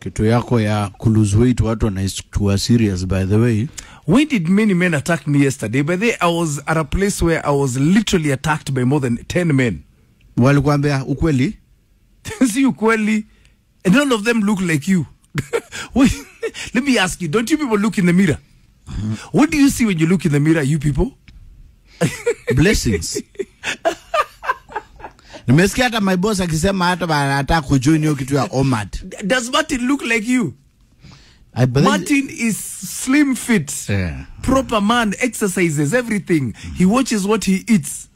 Kitu yako ya lose weight watu wanaistua serious by the way. When did many men attack me yesterday? By the way, I was at a place where I was literally attacked by more than 10 men. Walikuambia ukweli? See ukweli? And none of them look like you. Wait, let me ask you, don't you people look in the mirror? What do you see when you look in the mirror, you people? Blessings. Nimesikia hata my boss akisema hata anataka kujoin hiyo kitu ya OMAD. Does Martin look like you? I believe Martin is slim fit, proper man, exercises, everything. He watches what he eats.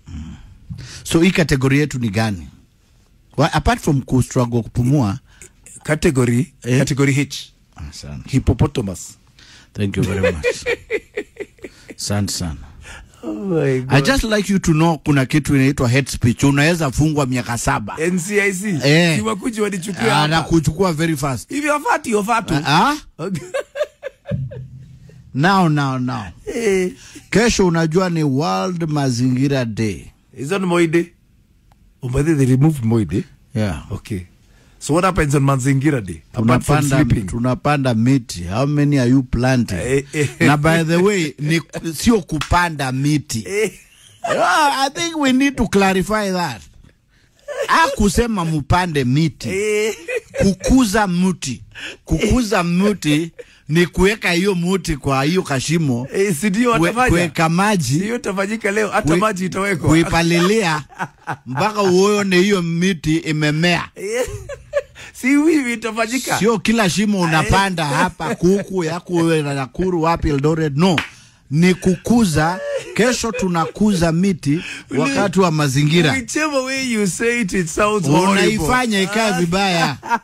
So hii category yetu ni gani? Well, apart from struggle kupumua, category H. Hippopotamus. Thank you very much. San. Oh my God. I just like you to know kuna kitu inaitwa hate speech. Unaweza fungwa miaka 7. NCIC. Kiwakuji wanichukua hapa. Na kuchukua very fast. If you're fat. Okay. Now. Kesho unajua ni World Mazingira Day. Is that Moide? Oh, but they removed Moide. Yeah. Okay. So what happens on Mazingira Day? Apart from sleeping? Tunapanda miti. How many are you planting? Na by the way, ni sio kupanda miti. I think we need to clarify that. Kusema mupande miti. Kukuza mti. Kukuza mti ni kuweka hiyo mti kwa hiyo kashimo. Sidio watafanya. Kuweka maji. Siyo tafanyika leo. Hata maji itawekwa. Kuipalilia mpaka uone hiyo miti imemea. Si hivi itafanyika. Sio kila shimo unapanda hapa kuku yako na Nakuru wapi Eldoret. No. Ni kukuza. Kesho tunakuza miti wakati wa mazingira. Whichever way you say it, it sounds horrible. Unaifanya ikae vibaya.